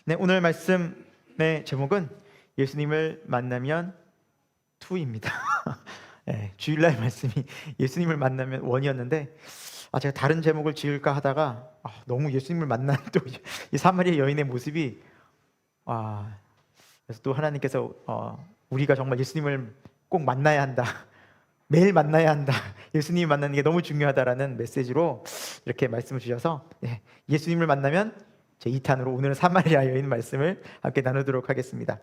네, 오늘 말씀의 제목은 예수님을 만나면 2입니다. 네, 주일날 말씀이 예수님을 만나면 1이었는데 제가 다른 제목을 지을까 하다가 너무 예수님을 만난 또 이 사마리아 여인의 모습이 그래서 또 하나님께서 우리가 정말 예수님을 꼭 만나야 한다. 매일 만나야 한다. 예수님을 만나는 게 너무 중요하다라는 메시지로 이렇게 말씀을 주셔서 예수님을 만나면 제 2탄으로 오늘은 사마리아 여인 말씀을 함께 나누도록 하겠습니다.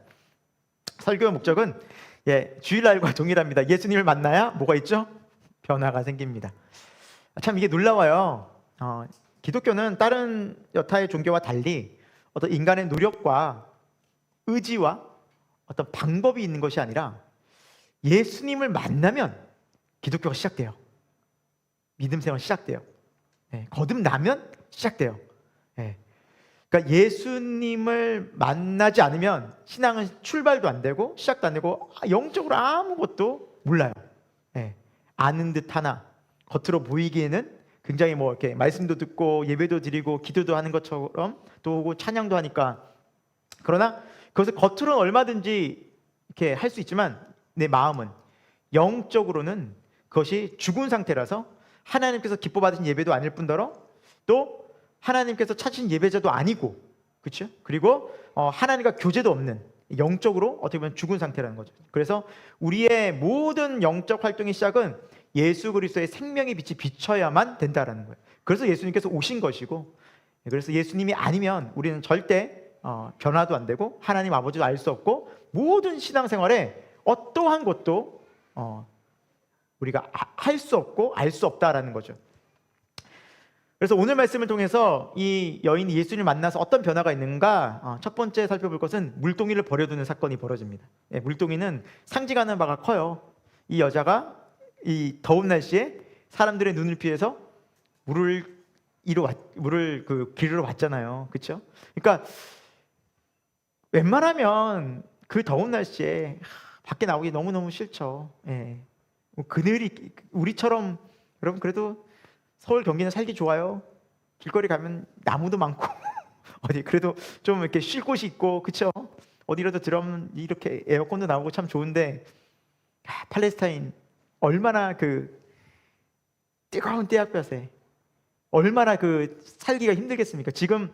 설교 목적은 주일날과 동일합니다. 예수님을 만나야 뭐가 있죠? 변화가 생깁니다. 참 이게 놀라워요. 기독교는 다른 여타의 종교와 달리 어떤 인간의 노력과 의지와 어떤 방법이 있는 것이 아니라 예수님을 만나면 기독교가 시작돼요. 믿음 생활 시작돼요. 거듭나면 시작돼요. 그러니까 예수님을 만나지 않으면 신앙은 출발도 안 되고 시작도 안 되고 영적으로 아무것도 몰라요. 아는 듯 하나 겉으로 보이기에는 굉장히 이렇게 말씀도 듣고 예배도 드리고 기도도 하는 것처럼 또 찬양도 하니까, 그러나 그것을 겉으로는 얼마든지 이렇게 할 수 있지만 내 마음은 영적으로는 그것이 죽은 상태라서 하나님께서 기뻐 받으신 예배도 아닐 뿐더러 또 하나님께서 찾으신 예배자도 아니고, 그렇죠? 그리고 하나님과 교제도 없는 영적으로 어떻게 보면 죽은 상태라는 거죠. 그래서 우리의 모든 영적 활동의 시작은 예수 그리스도의 생명의 빛이 비춰야만 된다라는 거예요. 그래서 예수님께서 오신 것이고, 그래서 예수님이 아니면 우리는 절대 변화도 안 되고 하나님 아버지도 알 수 없고 모든 신앙생활에 어떠한 것도 우리가 할 수 없고 알 수 없다라는 거죠. 그래서 오늘 말씀을 통해서 이 여인이 예수님을 만나서 어떤 변화가 있는가, 첫 번째 살펴볼 것은 물동이를 버려두는 사건이 벌어집니다. 물동이는 상징하는 바가 커요. 이 여자가 이 더운 날씨에 사람들의 눈을 피해서 물을 기르러 왔잖아요. 그렇죠? 그러니까 웬만하면 그 더운 날씨에 밖에 나오기 너무너무 싫죠. 그늘이 우리처럼, 여러분 그래도 서울 경기는 살기 좋아요. 길거리 가면 나무도 많고 어디 그래도 좀 이렇게 쉴 곳이 있고, 그렇죠? 어디라도 들어오면 이렇게 에어컨도 나오고 참 좋은데, 팔레스타인 얼마나 그 뜨거운 떼약볕에 얼마나 그 살기가 힘들겠습니까? 지금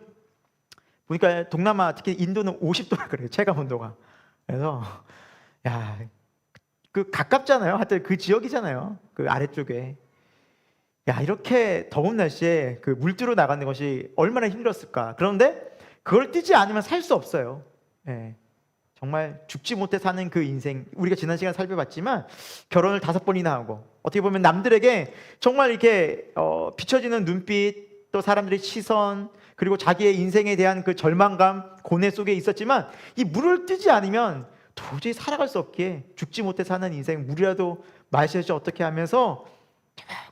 보니까 동남아 특히 인도는 50도라 그래요. 체감 온도가. 그래서 그 가깝잖아요. 하여튼 그 지역이잖아요. 그 아래쪽에. 이렇게 더운 날씨에 그 물들어 나가는 것이 얼마나 힘들었을까. 그런데 그걸 뛰지 않으면 살 수 없어요. 정말 죽지 못해 사는 그 인생, 우리가 지난 시간에 살펴봤지만 결혼을 5번이나 하고, 어떻게 보면 남들에게 정말 이렇게 비춰지는 눈빛, 또 사람들의 시선, 그리고 자기의 인생에 대한 그 절망감, 고뇌 속에 있었지만 이 물을 뜨지 않으면 도저히 살아갈 수 없기에 죽지 못해 사는 인생, 물이라도 마셔야지 어떻게 하면서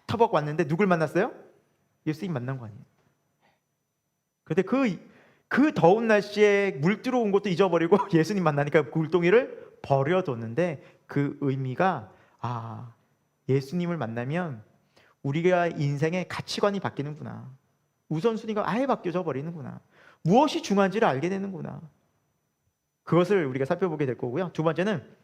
터벅 왔는데 누굴 만났어요? 예수님 만난 거 아니에요. 그런데 그 더운 날씨에 물 들어온 것도 잊어버리고 예수님 만나니까 물동이를 버려뒀는데, 그 의미가 예수님을 만나면 우리가 인생의 가치관이 바뀌는구나, 우선순위가 아예 바뀌어져 버리는구나, 무엇이 중요한지를 알게 되는구나, 그것을 우리가 살펴보게 될 거고요. 두 번째는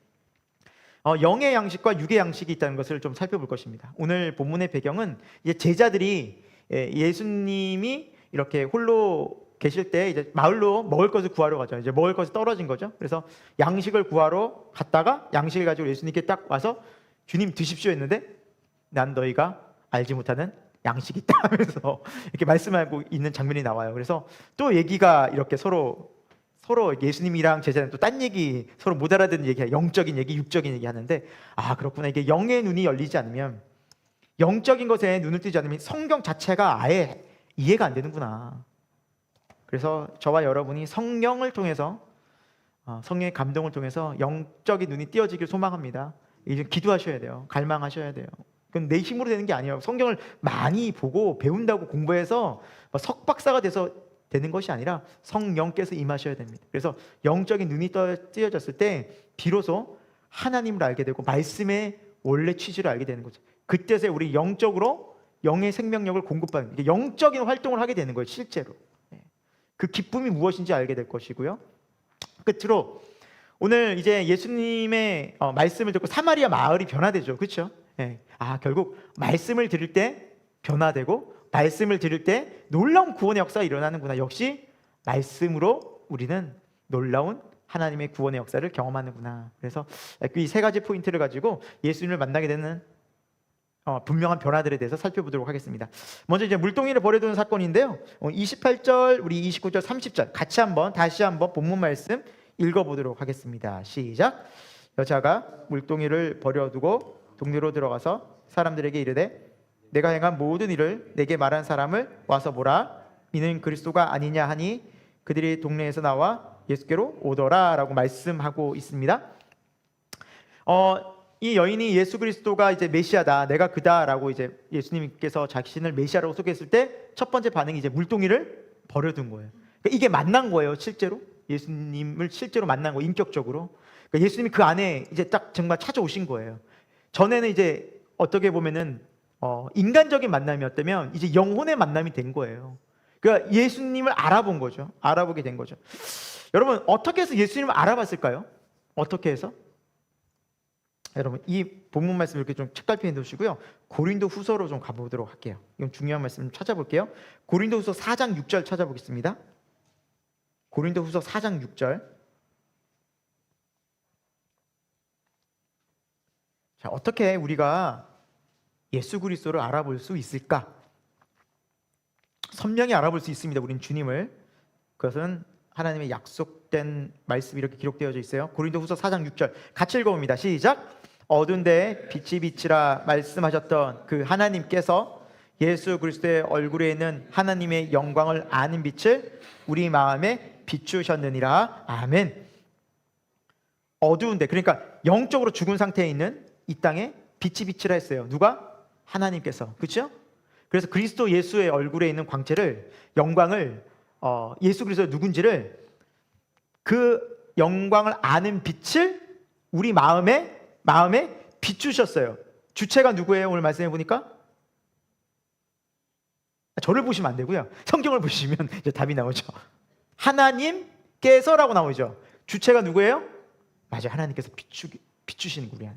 영의 양식과 육의 양식이 있다는 것을 좀 살펴볼 것입니다. 오늘 본문의 배경은 이제 제자들이 예수님이 이렇게 홀로 계실 때 이제 마을로 먹을 것을 구하러 가죠. 이제 먹을 것이 떨어진 거죠. 그래서 양식을 구하러 갔다가 양식을 가지고 예수님께 딱 와서 주님 드십시오 했는데, 난 너희가 알지 못하는 양식이 있다 하면서 이렇게 말씀하고 있는 장면이 나와요. 그래서 또 얘기가 이렇게 서로 예수님이랑 제자는 또 딴 얘기, 서로 못 알아듣는 얘기, 영적인 얘기, 육적인 얘기 하는데, 그렇구나. 이게 영의 눈이 열리지 않으면, 영적인 것에 눈을 뜨지 않으면 성경 자체가 아예 이해가 안 되는구나. 그래서 저와 여러분이 성령을 통해서, 성령의 감동을 통해서 영적인 눈이 띄어지길 소망합니다. 이제 기도하셔야 돼요. 갈망하셔야 돼요. 그건 내 힘으로 되는 게 아니에요. 성경을 많이 보고 배운다고 공부해서 석박사가 돼서 되는 것이 아니라 성령께서 임하셔야 됩니다. 그래서 영적인 눈이 띄어졌을 때 비로소 하나님을 알게 되고 말씀의 원래 취지를 알게 되는 거죠. 그때서 우리 영적으로 영의 생명력을 공급받는, 영적인 활동을 하게 되는 거예요. 실제로. 그 기쁨이 무엇인지 알게 될 것이고요. 끝으로 오늘 이제 예수님의 말씀을 듣고 사마리아 마을이 변화되죠. 그렇죠? 예. 결국 말씀을 들을 때 변화되고 말씀을 들을 때 놀라운 구원의 역사가 일어나는구나. 역시 말씀으로 우리는 놀라운 하나님의 구원의 역사를 경험하는구나. 그래서 이 세 가지 포인트를 가지고 예수님을 만나게 되는 분명한 변화들에 대해서 살펴보도록 하겠습니다. 먼저 이제 물동이를 버려두는 사건인데요. 28절, 우리 29절, 30절 같이 다시 한번 본문 말씀 읽어보도록 하겠습니다. 시작. 여자가 물동이를 버려두고 동네로 들어가서 사람들에게 이르되 내가 행한 모든 일을 내게 말한 사람을 와서 보라. 이는 그리스도가 아니냐 하니 그들이 동네에서 나와 예수께로 오더라 라고 말씀하고 있습니다. 이 여인이 예수 그리스도가 이제 메시아다, 내가 그다라고 이제 예수님께서 자신을 메시아라고 소개했을 때 첫 번째 반응이 이제 물동이를 버려둔 거예요. 그러니까 이게 만난 거예요. 실제로 예수님을 실제로 만난 거, 인격적으로. 그러니까 예수님이 그 안에 이제 딱 정말 찾아오신 거예요. 전에는 이제 어떻게 보면은 인간적인 만남이었다면 이제 영혼의 만남이 된 거예요. 그러니까 예수님을 알아본 거죠. 알아보게 된 거죠. 여러분, 어떻게 해서 예수님을 알아봤을까요? 어떻게 해서? 여러분, 이 본문 말씀 이렇게 좀 책갈피해 두시고요. 고린도 후서로 좀 가보도록 할게요. 이건 중요한 말씀 좀 찾아볼게요. 고린도 후서 4장 6절 찾아보겠습니다. 고린도 후서 4장 6절. 자, 어떻게 우리가 예수 그리스도를 알아볼 수 있을까? 선명히 알아볼 수 있습니다. 우린 주님을. 그것은 하나님의 약속된 말씀이 이렇게 기록되어 있어요. 고린도 후서 4장 6절 같이 읽어봅니다. 시작. 어두운 데에 빛이 비치라 말씀하셨던 그 하나님께서 예수 그리스도의 얼굴에 있는 하나님의 영광을 아는 빛을 우리 마음에 비추셨느니라. 아멘. 어두운데, 그러니까 영적으로 죽은 상태에 있는 이 땅에 빛이 비치라 했어요. 누가? 하나님께서. 그렇죠? 그래서 그리스도 예수의 얼굴에 있는 광채를, 영광을, 예수 그리스도의 누군지를, 그 영광을 아는 빛을 우리 마음에 비추셨어요. 주체가 누구예요? 오늘 말씀해 보니까 저를 보시면 안 되고요. 성경을 보시면 이제 답이 나오죠. 하나님께서라고 나오죠. 주체가 누구예요? 맞아요. 하나님께서 비추시는 우리 안에.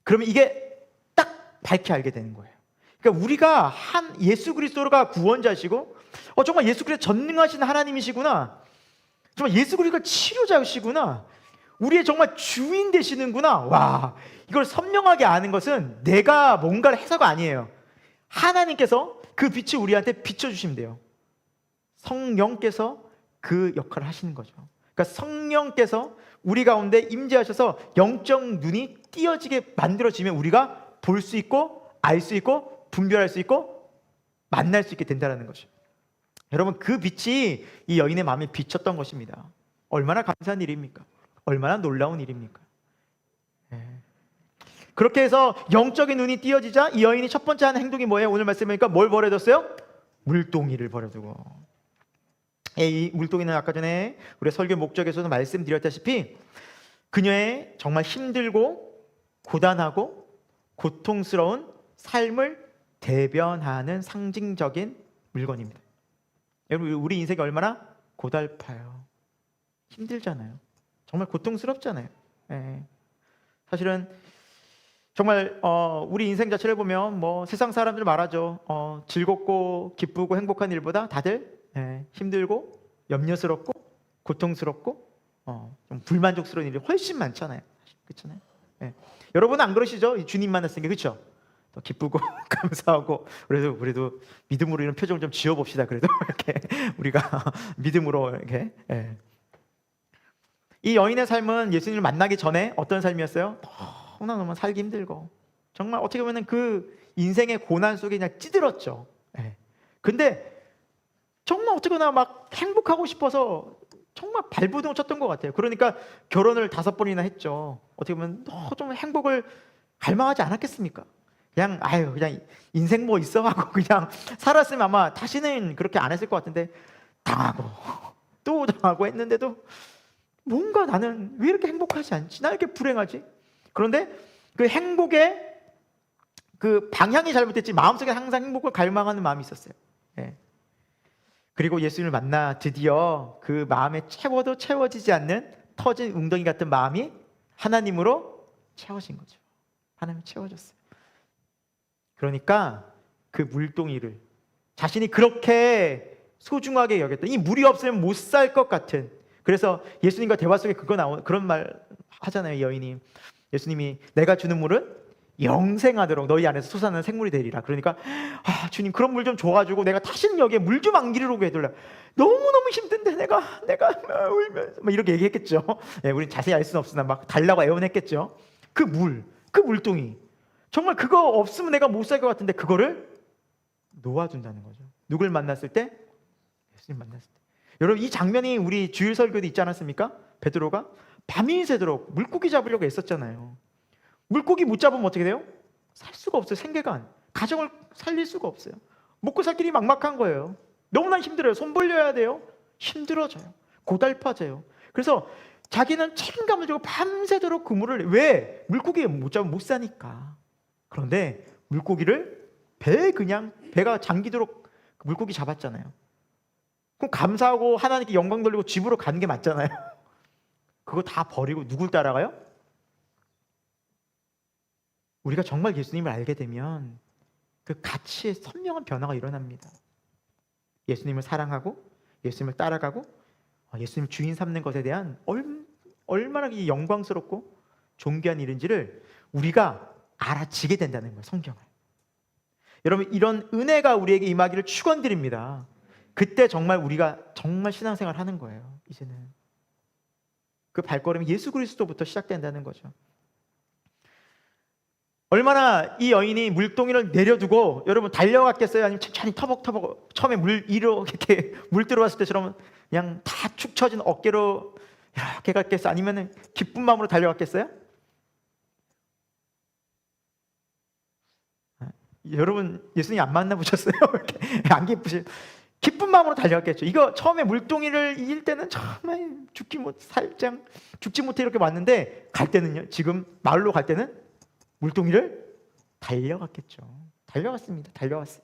그러면 이게 딱 밝게 알게 되는 거예요. 그러니까 우리가 예수 그리스도가 구원자시고 정말 예수 그리스도 전능하신 하나님이시구나. 정말 예수 그리스도가 치료자시구나. 우리의 정말 주인 되시는구나. 와, 이걸 선명하게 아는 것은 내가 뭔가를 해서가 아니에요. 하나님께서 그 빛을 우리한테 비춰주시면 돼요. 성령께서 그 역할을 하시는 거죠. 그러니까 성령께서 우리 가운데 임재하셔서 영적 눈이 띄어지게 만들어지면 우리가 볼 수 있고 알 수 있고 분별할 수 있고 만날 수 있게 된다는 거죠. 여러분, 그 빛이 이 여인의 마음에 비쳤던 것입니다. 얼마나 감사한 일입니까? 얼마나 놀라운 일입니까? 그렇게 해서 영적인 눈이 띄어지자 이 여인이 첫 번째 하는 행동이 뭐예요? 오늘 말씀이니까 뭘 버려뒀어요? 물동이를 버려두고. 이 물동이는 아까 전에 우리 설교 목적에서도 말씀드렸다시피 그녀의 정말 힘들고 고단하고 고통스러운 삶을 대변하는 상징적인 물건입니다. 여러분, 우리 인생이 얼마나 고달파요. 힘들잖아요. 정말 고통스럽잖아요. 사실은 정말 우리 인생 자체를 보면 뭐 세상 사람들 말하죠. 즐겁고 기쁘고 행복한 일보다 다들 힘들고 염려스럽고 고통스럽고 좀 불만족스러운 일이 훨씬 많잖아요. 그렇잖아요. 여러분은 안 그러시죠? 주님 만났으니까. 그렇죠? 더 기쁘고 감사하고 그래도 믿음으로 이런 표정을 좀 지어봅시다. 그래도 이렇게 우리가 믿음으로 이렇게. 이 여인의 삶은 예수님을 만나기 전에 어떤 삶이었어요? 너무나 살기 힘들고 정말 어떻게 보면 그 인생의 고난 속에 그냥 찌들었죠. 근데 정말 어떻게나 막 행복하고 싶어서 정말 발버둥을 쳤던 것 같아요. 그러니까 결혼을 5번이나 했죠. 어떻게 보면 좀 행복을 갈망하지 않았겠습니까? 그냥 인생 뭐 있어 하고 그냥 살았으면 아마 다시는 그렇게 안 했을 것 같은데 당하고 또 당하고 했는데도 뭔가 나는 왜 이렇게 행복하지 않지? 나 이렇게 불행하지? 그런데 그 행복의 그 방향이 잘못됐지 마음속에 항상 행복을 갈망하는 마음이 있었어요. 그리고 예수님을 만나 드디어 그 마음에 채워도 채워지지 않는 터진 웅덩이 같은 마음이 하나님으로 채워진 거죠. 하나님이 채워졌어요. 그러니까 그 물동이를 자신이 그렇게 소중하게 여겼던, 이 물이 없으면 못 살 것 같은, 그래서 예수님과 대화 속에 그런 말 하잖아요. 이 여인이, 예수님이 내가 주는 물은 영생하도록 너희 안에서 솟아나는 생물이 되리라. 그러니까 주님 그런 물 좀 줘가지고 내가 다시는 여기에 물 좀 안 기르고 해둘라. 너무너무 힘든데 내가 울면서 막 이렇게 얘기했겠죠. 우린 자세히 알 수는 없으나 막 달라고 애원했겠죠. 그 물동이 정말 그거 없으면 내가 못 살 것 같은데 그거를 놓아준다는 거죠. 누굴 만났을 때? 예수님 만났을 때. 여러분, 이 장면이 우리 주일 설교도 있지 않았습니까? 베드로가 밤이 새도록 물고기 잡으려고 애썼잖아요. 물고기 못 잡으면 어떻게 돼요? 살 수가 없어요. 생계관, 가정을 살릴 수가 없어요. 먹고 살 길이 막막한 거예요. 너무나 힘들어요. 손 벌려야 돼요. 힘들어져요. 고달파져요. 그래서 자기는 책임감을 지고 밤새도록 그 물을, 왜? 물고기 못 잡으면 못 사니까. 그런데 물고기를 배가 잠기도록 물고기 잡았잖아요. 그럼 감사하고 하나님께 영광 돌리고 집으로 가는 게 맞잖아요. 그거 다 버리고 누굴 따라가요? 우리가 정말 예수님을 알게 되면 그 가치의 선명한 변화가 일어납니다. 예수님을 사랑하고 예수님을 따라가고 예수님 주인 삼는 것에 대한 얼마나 영광스럽고 존귀한 일인지를 우리가 알아지게 된다는 거예요. 성경을. 여러분, 이런 은혜가 우리에게 임하기를 축원드립니다. 그때 정말 우리가 정말 신앙생활 하는 거예요. 이제는 그 발걸음이 예수 그리스도부터 시작된다는 거죠. 얼마나 이 여인이 물동이를 내려두고 여러분 달려갔겠어요? 아니면 천천히 터벅터벅 처음에 이렇게 물 들어왔을 때처럼 그냥 다 축 처진 어깨로 이렇게 갔겠어요? 아니면 기쁜 마음으로 달려갔겠어요? 여러분, 예수님 안 만나보셨어요? 안 기쁘시? 기쁜 마음으로 달려갔겠죠. 이거 처음에 물동이를 이길 때는 정말 죽지 못해 이렇게 왔는데, 갈 때는요, 지금 마을로 갈 때는 물동이를 달려갔겠죠. 달려갔어요.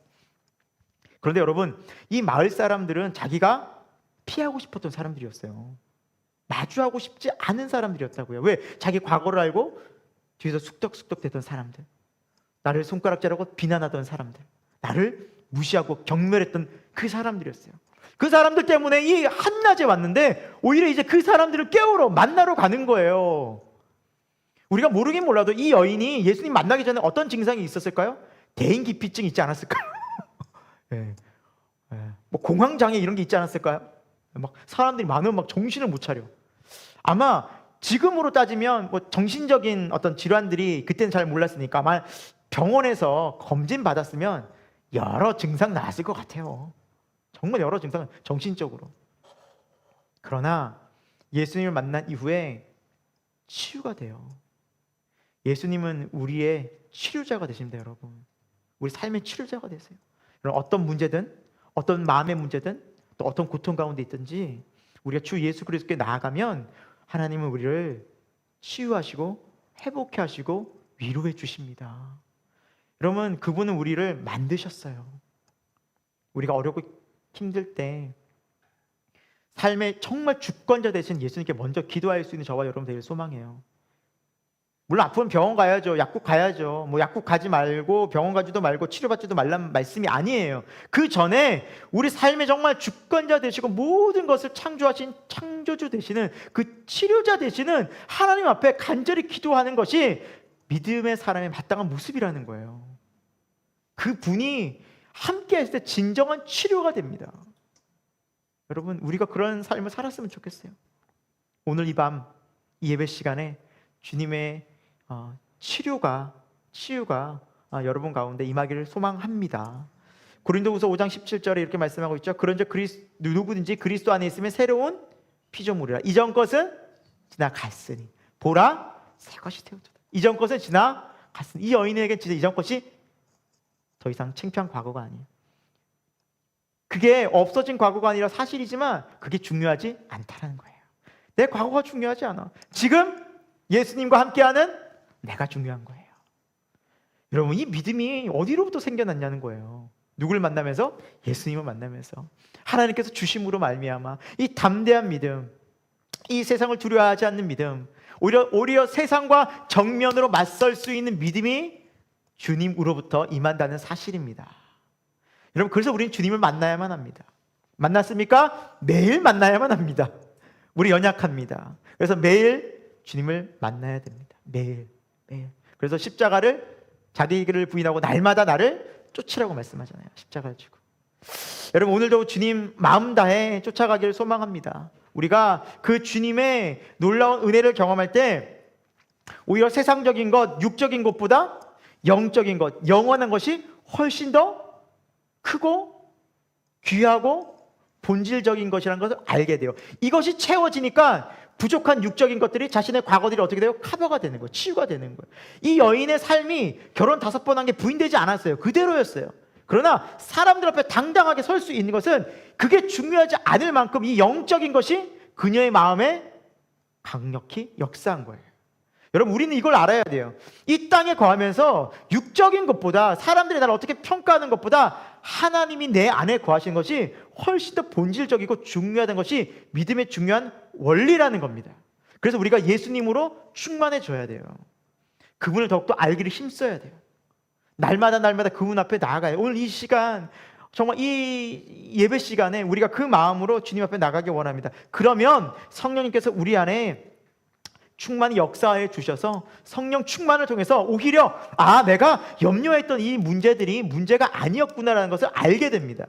그런데 여러분, 이 마을 사람들은 자기가 피하고 싶었던 사람들이었어요. 마주하고 싶지 않은 사람들이었다고요. 왜? 자기 과거를 알고 뒤에서 쑥덕쑥덕 대던 사람들, 나를 손가락질하고 비난하던 사람들, 나를 무시하고 경멸했던 그 사람들이었어요. 그 사람들 때문에 이 한낮에 왔는데 오히려 이제 그 사람들을 깨우러 만나러 가는 거예요. 우리가 모르긴 몰라도 이 여인이 예수님 만나기 전에 어떤 증상이 있었을까요? 대인기피증 있지 않았을까요? 뭐 공황장애 이런 게 있지 않았을까요? 막 사람들이 많으면 막 정신을 못 차려. 아마 지금으로 따지면 뭐 정신적인 어떤 질환들이 그때는 잘 몰랐으니까 아마 병원에서 검진 받았으면 여러 증상 나왔을 것 같아요. 정말 여러 증상, 정신적으로. 그러나 예수님을 만난 이후에 치유가 돼요. 예수님은 우리의 치료자가 되십니다, 여러분. 우리 삶의 치료자가 되세요. 어떤 문제든, 어떤 마음의 문제든, 또 어떤 고통 가운데 있든지 우리가 주 예수 그리스도께 나아가면 하나님은 우리를 치유하시고 회복해 하시고 위로해 주십니다. 여러분, 그분은 우리를 만드셨어요. 우리가 어렵고 힘들 때 삶의 정말 주권자 되신 예수님께 먼저 기도할 수 있는 저와 여러분 되길 소망해요. 물론 아프면 병원 가야죠. 약국 가야죠. 뭐 약국 가지 말고 병원 가지도 말고 치료받지도 말라는 말씀이 아니에요. 그 전에 우리 삶의 정말 주권자 되시고 모든 것을 창조하신 창조주 되시는 그 치료자 되시는 하나님 앞에 간절히 기도하는 것이 믿음의 사람의 마땅한 모습이라는 거예요. 그 분이 함께 했을 때 진정한 치료가 됩니다. 여러분, 우리가 그런 삶을 살았으면 좋겠어요. 오늘 이 밤, 이 예배 시간에 주님의 치유가 여러분 가운데 임하기를 소망합니다. 고린도후서 5장 17절에 이렇게 말씀하고 있죠. 그런즉 누구든지 그리스도 안에 있으면 새로운 피조물이라. 이전 것은 지나갔으니 보라 새 것이 되었도다. 이전 것은 지나갔으니. 이 여인에게 진짜 이전 것이 더 이상 창피한 과거가 아니에요. 그게 없어진 과거가 아니라 사실이지만 그게 중요하지 않다는 거예요. 내 과거가 중요하지 않아. 지금 예수님과 함께하는 내가 중요한 거예요. 여러분, 이 믿음이 어디로부터 생겨났냐는 거예요. 누구를 만나면서? 예수님을 만나면서. 하나님께서 주심으로 말미암아 이 담대한 믿음, 이 세상을 두려워하지 않는 믿음, 오히려 세상과 정면으로 맞설 수 있는 믿음이 주님으로부터 임한다는 사실입니다. 여러분, 그래서 우리는 주님을 만나야만 합니다. 만났습니까? 매일 만나야만 합니다. 우리 연약합니다. 그래서 매일 주님을 만나야 됩니다. 매일. 그래서 십자가를, 자기를 부인하고 날마다 나를 쫓으라고 말씀하잖아요. 십자가를 지고. 여러분, 오늘도 주님 마음 다해 쫓아가기를 소망합니다. 우리가 그 주님의 놀라운 은혜를 경험할 때 오히려 세상적인 것, 육적인 것보다 영적인 것, 영원한 것이 훨씬 더 크고 귀하고 본질적인 것이라는 것을 알게 돼요. 이것이 채워지니까 부족한 육적인 것들이 자신의 과거들이 어떻게 돼요? 커버가 되는 거예요. 치유가 되는 거예요. 이 여인의 삶이 결혼 5번 한 게 부인되지 않았어요. 그대로였어요. 그러나 사람들 앞에 당당하게 설 수 있는 것은 그게 중요하지 않을 만큼 이 영적인 것이 그녀의 마음에 강력히 역사한 거예요. 여러분, 우리는 이걸 알아야 돼요. 이 땅에 거하면서 육적인 것보다, 사람들이 나를 어떻게 평가하는 것보다 하나님이 내 안에 거하시는 것이 훨씬 더 본질적이고 중요하다는 것이 믿음의 중요한 원리라는 겁니다. 그래서 우리가 예수님으로 충만해져야 돼요. 그분을 더욱더 알기를 힘써야 돼요. 날마다 그분 앞에 나아가요. 오늘 이 시간, 정말 이 예배 시간에 우리가 그 마음으로 주님 앞에 나가기 원합니다. 그러면 성령님께서 우리 안에 충만히 역사해 주셔서 성령 충만을 통해서 오히려 내가 염려했던 이 문제들이 문제가 아니었구나라는 것을 알게 됩니다.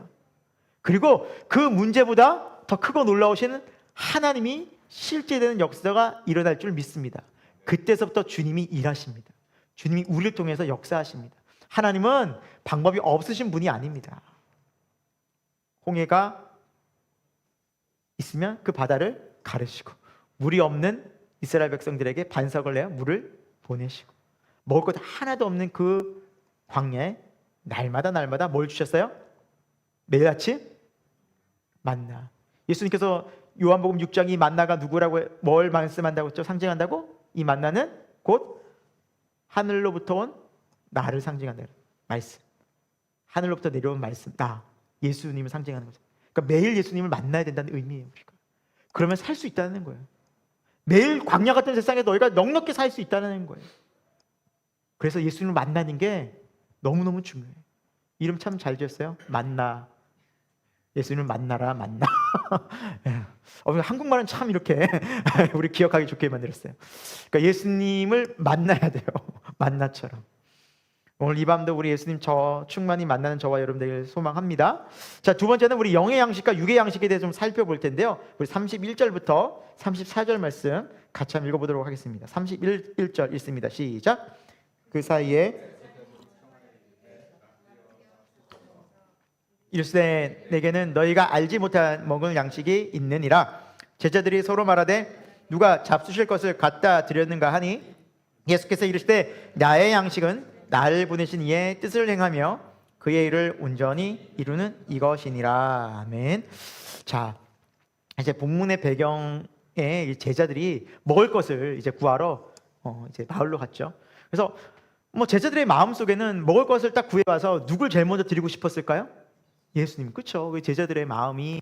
그리고 그 문제보다 더 크고 놀라우신 하나님이 실제되는 역사가 일어날 줄 믿습니다. 그때서부터 주님이 일하십니다. 주님이 우리를 통해서 역사하십니다. 하나님은 방법이 없으신 분이 아닙니다. 홍해가 있으면 그 바다를 가르시고, 물이 없는 이스라엘 백성들에게 반석을 내어 물을 보내시고, 먹을 것 하나도 없는 그 광야에 날마다 뭘 주셨어요? 매일 아침 만나. 예수님께서 요한복음 6장 이 만나가 누구라고, 뭘 말씀한다고 했죠? 상징한다고? 이 만나는 곧 하늘로부터 온 나를 상징한다. 말씀. 하늘로부터 내려온 말씀. 나. 예수님을 상징하는 거죠. 그러니까 매일 예수님을 만나야 된다는 의미예요. 우리가. 그러면 살 수 있다는 거예요. 매일 광야 같은 세상에 너희가 넉넉히 살 수 있다는 거예요. 그래서 예수님을 만나는 게 너무너무 중요해요. 이름 참 잘 지었어요. 만나. 예수님을 만나라, 만나. 한국말은 참 이렇게 우리 기억하기 좋게 만들었어요. 그러니까 예수님을 만나야 돼요. 만나처럼. 오늘 이 밤도 우리 예수님 충만히 만나는 저와 여러분 되길 소망합니다. 자, 두 번째는 우리 영의 양식과 육의 양식에 대해서 좀 살펴볼 텐데요. 우리 31절부터 34절 말씀 같이 한번 읽어보도록 하겠습니다. 31절 읽습니다. 시작. 그 사이에 이르시되 내게는 너희가 알지 못한 먹을 양식이 있느니라. 제자들이 서로 말하되 누가 잡수실 것을 갖다 드렸는가 하니 예수께서 이르시되 나의 양식은 나를 보내신 이의 뜻을 행하며 그의 일을 온전히 이루는 이것이니라. 아멘. 자, 이제 본문의 배경에 제자들이 먹을 것을 이제 구하러 이제 마을로 갔죠. 그래서 제자들의 마음 속에는 먹을 것을 딱 구해와서 누굴 제일 먼저 드리고 싶었을까요? 예수님, 그렇죠? 제자들의 마음이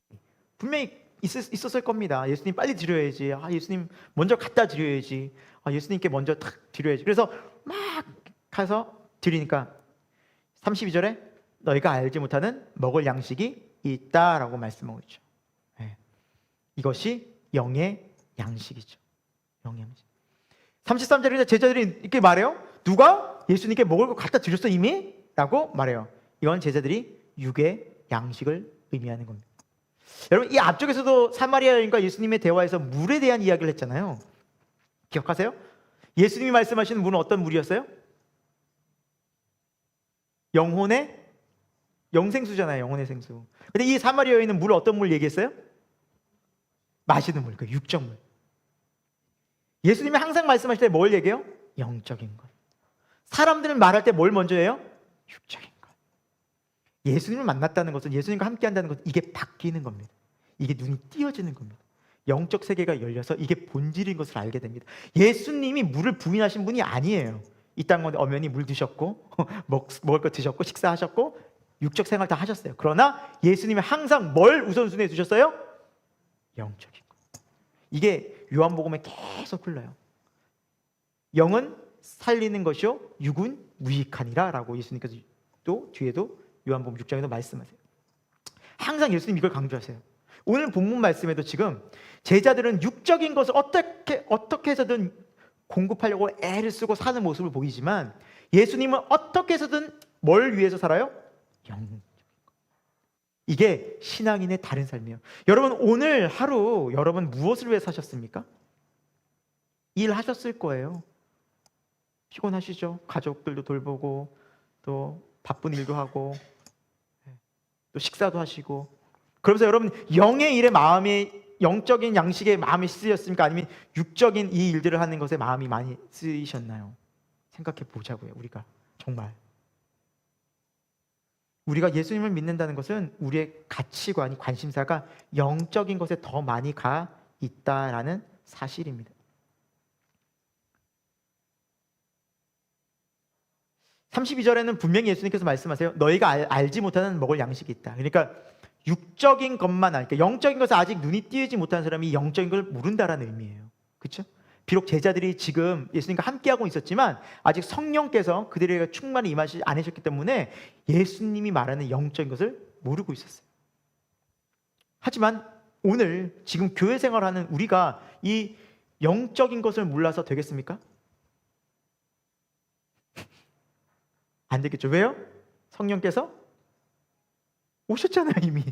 분명히 있었을 겁니다. 예수님 빨리 드려야지. 예수님 먼저 갖다 드려야지. 예수님께 먼저 탁 드려야지. 그래서 막 가서 드리니까 32절에 너희가 알지 못하는 먹을 양식이 있다라고 말씀하고 있죠. 네. 이것이 영의 양식이죠. 영의 양식. 33절에 제자들이 이렇게 말해요. 누가 예수님께 먹을 거 갖다 드렸어 이미? 라고 말해요. 이건 제자들이 육의 양식을 의미하는 겁니다. 여러분, 이 앞쪽에서도 사마리아 여인과 예수님의 대화에서 물에 대한 이야기를 했잖아요. 기억하세요? 예수님이 말씀하시는 물은 어떤 물이었어요? 영혼의 영생수잖아요. 영혼의 생수. 근데 이 사마리아 여인은 물, 어떤 물 얘기했어요? 마시는 물, 그 육적 물. 예수님이 항상 말씀하실 때 뭘 얘기해요? 영적인 것. 사람들은 말할 때 뭘 먼저 해요? 육적인 것. 예수님을 만났다는 것은, 예수님과 함께 한다는 것은 이게 바뀌는 겁니다. 이게 눈이 띄어지는 겁니다. 영적 세계가 열려서 이게 본질인 것을 알게 됩니다. 예수님이 물을 부인하신 분이 아니에요. 이 땅 엄연히 물 드셨고 먹을 거 드셨고 식사하셨고 육적 생활 다 하셨어요. 그러나 예수님이 항상 뭘 우선순위에 두셨어요? 영적인 것. 이게 요한복음에 계속 흘러요. 영은 살리는 것이요 육은 무익하니라 라고 예수님께서 또 뒤에도 요한복음 6장에도 말씀하세요. 항상 예수님 이걸 강조하세요. 오늘 본문 말씀에도 지금 제자들은 육적인 것을 어떻게 해서든 공급하려고 애를 쓰고 사는 모습을 보이지만 예수님은 어떻게 해서든 뭘 위해서 살아요? 영적인 것. 이게 신앙인의 다른 삶이에요. 여러분 오늘 하루 여러분 무엇을 위해 사셨습니까? 일하셨을 거예요. 피곤하시죠? 가족들도 돌보고 또 바쁜 일도 하고 또 식사도 하시고 그러면서 여러분 영의 일에 마음이 영적인 양식에 마음이 쓰였습니까? 아니면 육적인 이 일들을 하는 것에 마음이 많이 쓰이셨나요? 생각해 보자고요. 우리가 정말 우리가 예수님을 믿는다는 것은 우리의 가치관이 관심사가 영적인 것에 더 많이 가 있다라는 사실입니다. 32절에는 분명히 예수님께서 말씀하세요. 너희가 알지 못하는 먹을 양식이 있다. 그러니까 육적인 것만 아니까 영적인 것을 아직 눈이 띄지 못한 사람이 영적인 걸 모른다라는 의미예요. 그렇죠? 비록 제자들이 지금 예수님과 함께하고 있었지만 아직 성령께서 그들에게 충만히 임하지 않으셨기 때문에 예수님이 말하는 영적인 것을 모르고 있었어요. 하지만 오늘 지금 교회 생활하는 우리가 이 영적인 것을 몰라서 되겠습니까? 안 되겠죠. 왜요? 성령께서 오셨잖아요. 이미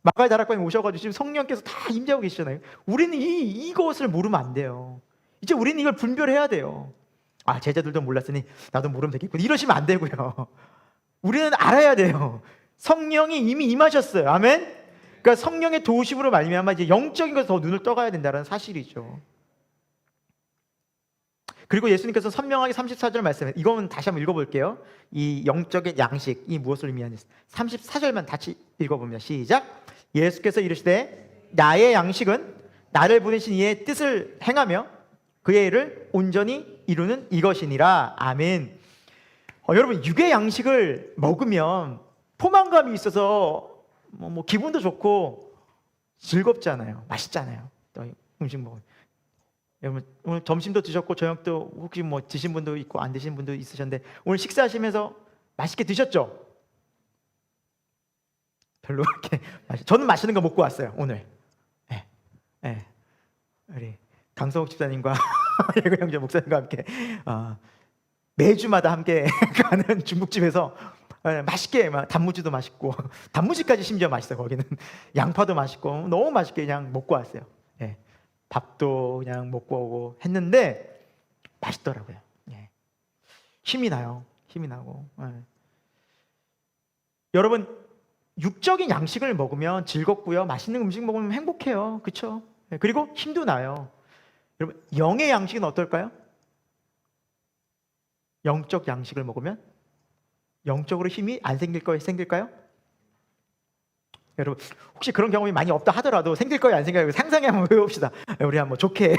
마가의 다락방에 오셔가지고 지금 성령께서 다 임재하고 계시잖아요. 우리는 이것을 모르면 안 돼요. 이제 우리는 이걸 분별해야 돼요. 아, 제자들도 몰랐으니 나도 모르면 되겠군 이러시면 안 되고요. 우리는 알아야 돼요. 성령이 이미 임하셨어요. 아멘. 그러니까 성령의 도우심으로 말미암아 이제 영적인 것에 더 눈을 떠가야 된다는 사실이죠. 그리고 예수님께서 선명하게 34절 말씀해, 이거는 다시 한번 읽어볼게요. 이 영적인 양식이 무엇을 의미하는지 34절만 다시 읽어보면 시작. 예수께서 이르시되 나의 양식은 나를 보내신 이의 뜻을 행하며 그의 일을 온전히 이루는 이것이니라. 아멘. 여러분 육의 양식을 먹으면 포만감이 있어서 뭐 기분도 좋고 즐겁잖아요. 맛있잖아요. 또 음식 먹으면. 여러분 오늘 점심도 드셨고 저녁도 혹시 뭐 드신 분도 있고 안 드신 분도 있으셨는데 오늘 식사하시면서 맛있게 드셨죠? 별로 그렇게 저는 맛있는 거 먹고 왔어요 오늘. 우리 강성욱 집사님과 예고 형제 목사님과 함께 매주마다 함께 가는 중국집에서 맛있게 단무지도 맛있고 단무지까지 심지어 맛있어요. 거기는 양파도 맛있고 너무 맛있게 그냥 먹고 왔어요. 밥도 그냥 먹고 오고 했는데 맛있더라고요. 힘이 나요. 힘이 나고. 여러분 육적인 양식을 먹으면 즐겁고요. 맛있는 음식 먹으면 행복해요. 그렇죠? 그리고 힘도 나요. 여러분 영의 양식은 어떨까요? 영적 양식을 먹으면 영적으로 힘이 안 생길까요? 생길까요? 여러분 혹시 그런 경험이 많이 없다 하더라도 생길 거예요 안 생겨요? 상상해 한번 해봅시다. 우리 한번 좋게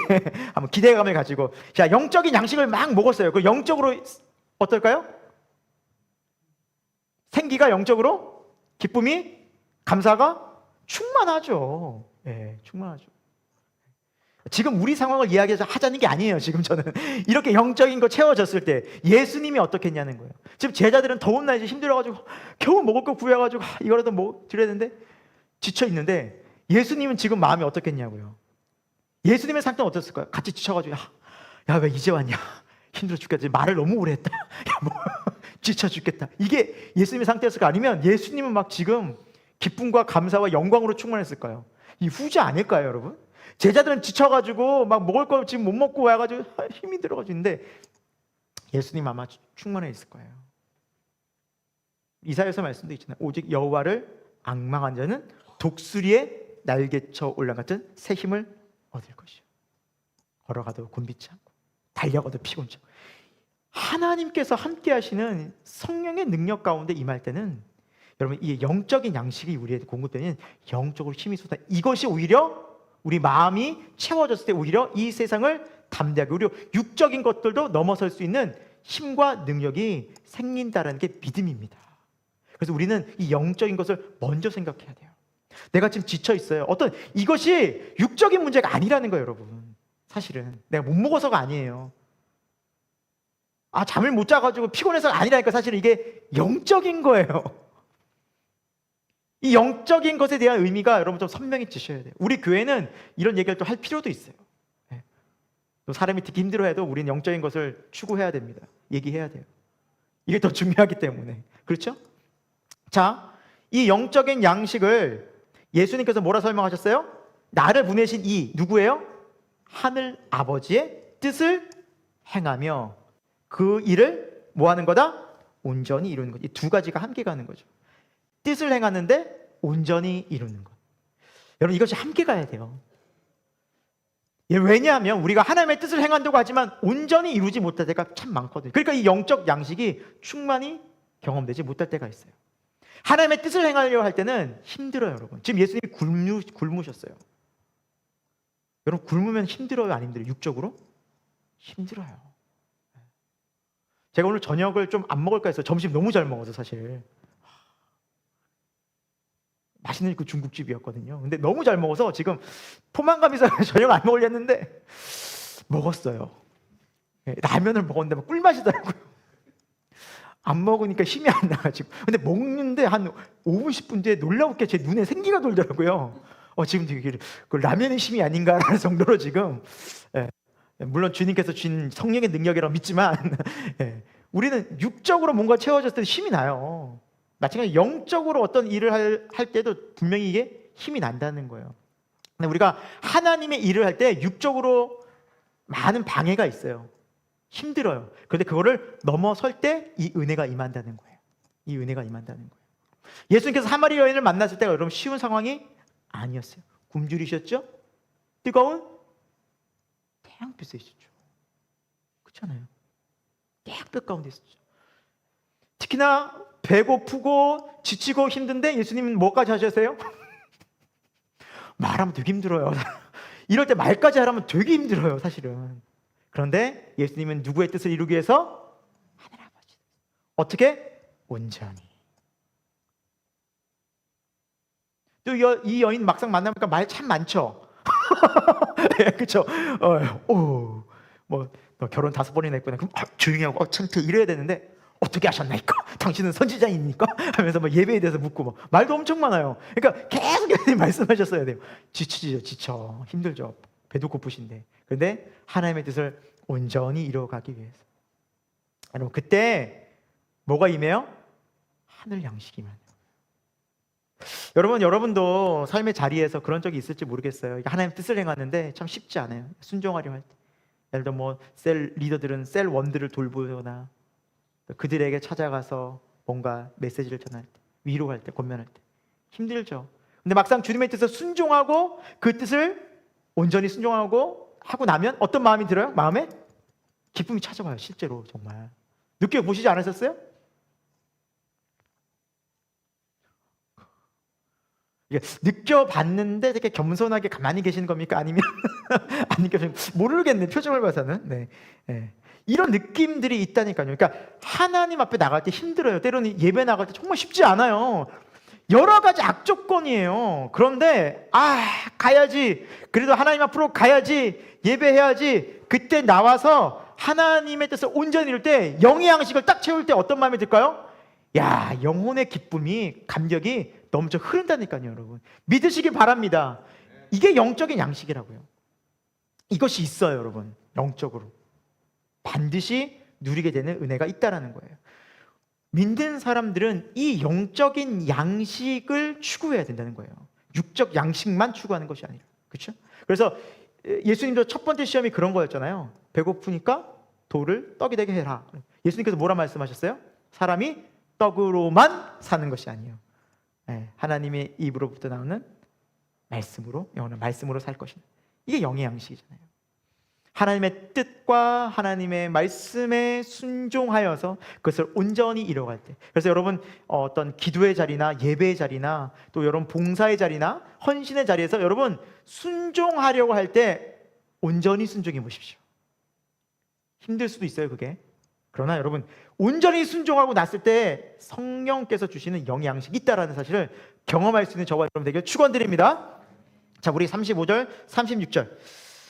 한번 기대감을 가지고 자 영적인 양식을 막 먹었어요. 그 영적으로 어떨까요? 생기가 영적으로 기쁨이 감사가 충만하죠. 충만하죠. 지금 우리 상황을 이야기해서 하자는 게 아니에요. 지금 저는 이렇게 영적인 거 채워졌을 때 예수님이 어떻겠냐는 거예요. 지금 제자들은 더운 날이 힘들어가지고 겨우 먹을 거 구해가지고 이거라도 뭐 드려야 되는데 지쳐 있는데 예수님은 지금 마음이 어떻겠냐고요. 예수님의 상태는 어땠을까요? 같이 지쳐가지고 야 왜 이제 왔냐, 힘들어 죽겠지, 말을 너무 오래 했다, 야 뭐 지쳐 죽겠다, 이게 예수님의 상태였을까? 아니면 예수님은 막 지금 기쁨과 감사와 영광으로 충만했을까요? 이 후자 아닐까요, 여러분? 제자들은 지쳐가지고 막 먹을 거 지금 못 먹고 와가지고 힘이 들어가지고 있는데 예수님 아마 충만해 있을 거예요. 이사야서 말씀도 있잖아요. 오직 여호와를 앙망한 자는 독수리의 날개쳐 올라간 같은 새 힘을 얻을 것이요. 걸어가도 곤비치 않고 달려가도 피곤치 않고. 하나님께서 함께 하시는 성령의 능력 가운데 임할 때는 여러분 이 영적인 양식이 우리에게 공급되는 영적으로 힘이 쏟아, 이것이 오히려 우리 마음이 채워졌을 때 오히려 이 세상을 담대하게, 그리고 육적인 것들도 넘어설 수 있는 힘과 능력이 생긴다는 게 믿음입니다. 그래서 우리는 이 영적인 것을 먼저 생각해야 돼요. 내가 지금 지쳐 있어요. 어떤 이것이 육적인 문제가 아니라는 거예요, 여러분. 사실은 내가 못 먹어서가 아니에요. 잠을 못 자가지고 피곤해서가 아니라니까. 사실은 이게 영적인 거예요. 이 영적인 것에 대한 의미가 여러분 좀 선명해지셔야 돼요. 우리 교회는 이런 얘기를 또 할 필요도 있어요. 또 사람이 듣기 힘들어해도 우리는 영적인 것을 추구해야 됩니다. 얘기해야 돼요. 이게 더 중요하기 때문에. 그렇죠? 자, 이 영적인 양식을 예수님께서 뭐라 설명하셨어요? 나를 보내신 이 누구예요? 하늘 아버지의 뜻을 행하며 그 일을 뭐 하는 거다? 온전히 이루는 것. 이 두 가지가 함께 가는 거죠. 뜻을 행하는데 온전히 이루는 것. 여러분, 이것이 함께 가야 돼요. 왜냐하면 우리가 하나님의 뜻을 행한다고 하지만 온전히 이루지 못할 때가 참 많거든요. 그러니까 이 영적 양식이 충만히 경험되지 못할 때가 있어요. 하나님의 뜻을 행하려고 할 때는 힘들어요, 여러분. 지금 예수님이 굶으셨어요. 여러분, 굶으면 힘들어요, 안 힘들어요? 육적으로? 힘들어요. 제가 오늘 저녁을 좀 안 먹을까 했어요. 점심 너무 잘 먹어서 사실. 맛있는 그 중국집이었거든요. 근데 너무 잘 먹어서 지금 포만감이 있어서 저녁 안 먹으려 했는데 먹었어요. 라면을 먹었는데 막 꿀맛이더라고요. 안 먹으니까 힘이 안 나가지고. 근데 먹는데 한 5분, 10분 뒤에 놀라웠게 제 눈에 생기가 돌더라고요. 지금 되게 그 라면의 힘이 아닌가라는 정도로 지금. 물론 주님께서 준 성령의 능력이라고 믿지만 우리는 육적으로 뭔가 채워졌을 때 힘이 나요. 마찬가지로 영적으로 어떤 일을 할 때도 분명히 이게 힘이 난다는 거예요. 근데 우리가 하나님의 일을 할 때 육적으로 많은 방해가 있어요. 힘들어요. 그런데 그거를 넘어설 때 이 은혜가 임한다는 거예요. 이 은혜가 임한다는 거예요. 예수님께서 사마리아 여인을 만났을 때가 여러분 쉬운 상황이 아니었어요. 굶주리셨죠? 뜨거운 태양빛에 있었죠. 그렇잖아요. 태양빛 가운데 있었죠. 특히나 배고프고 지치고 힘든데 예수님은 뭐까지 하셨어요? 말하면 되게 힘들어요. 이럴 때 말까지 하라면 되게 힘들어요, 사실은. 그런데 예수님은 누구의 뜻을 이루기 위해서? 하늘 아버지. 어떻게? 온전히. 또 이 여인 막상 만나니까 말 참 많죠. 그렇죠. 너 결혼 5번이나 했구나. 그럼 조용히 하고 창피해 이래야 되는데 어떻게 하셨나이까? 당신은 선지자입니까? 하면서 예배에 대해서 묻고 말도 엄청 많아요. 그러니까 계속 예수님 말씀하셨어야 돼요. 지쳐. 힘들죠. 배도 고프신데. 그런데 하나님의 뜻을 온전히 이루어가기 위해서. 여러분, 그때 뭐가 임해요? 하늘 양식이 임해요. 여러분도 삶의 자리에서 그런 적이 있을지 모르겠어요. 하나님의 뜻을 행하는데 참 쉽지 않아요. 순종하려 할 때. 예를 들어 셀 리더들은 셀 원들을 돌보거나 그들에게 찾아가서 뭔가 메시지를 전할 때, 위로할 때, 권면할 때 힘들죠. 근데 막상 주님의 뜻에 순종하고 그 뜻을 온전히 순종하고 하고 나면 어떤 마음이 들어요? 마음에 기쁨이 찾아와요. 실제로 정말 느껴보시지 않으셨어요? 느껴봤는데 되게 겸손하게 가만히 계시는 겁니까? 아니면 안 모르겠네. 표정을 봐서는. 이런 느낌들이 있다니까요. 그러니까 하나님 앞에 나갈 때 힘들어요. 때로는 예배 나갈 때 정말 쉽지 않아요. 여러 가지 악조건이에요. 그런데 가야지. 그래도 하나님 앞으로 가야지. 예배해야지. 그때 나와서 하나님의 뜻을 온전히 이룰 때 영의 양식을 딱 채울 때 어떤 마음이 들까요? 영혼의 기쁨이 감격이 넘쳐 흐른다니까요, 여러분. 믿으시기 바랍니다. 이게 영적인 양식이라고요. 이것이 있어요, 여러분. 영적으로 반드시 누리게 되는 은혜가 있다라는 거예요. 믿는 사람들은 이 영적인 양식을 추구해야 된다는 거예요. 육적 양식만 추구하는 것이 아니라. 그렇죠? 그래서 예수님도 첫 번째 시험이 그런 거였잖아요. 배고프니까 돌을 떡이 되게 해라. 예수님께서 뭐라 말씀하셨어요? 사람이 떡으로만 사는 것이 아니에요. 하나님의 입으로부터 나오는 말씀으로, 영원한 말씀으로 살 것이다. 이게 영의 양식이잖아요. 하나님의 뜻과 하나님의 말씀에 순종하여서 그것을 온전히 이뤄갈 때. 그래서 여러분 어떤 기도의 자리나 예배의 자리나 또 여러분 봉사의 자리나 헌신의 자리에서 여러분 순종하려고 할 때 온전히 순종해 보십시오. 힘들 수도 있어요, 그게. 그러나 여러분, 온전히 순종하고 났을 때 성령께서 주시는 영의 양식이 있다라는 사실을 경험할 수 있는 저와 여러분 되길 축원드립니다. 자, 우리 35절, 36절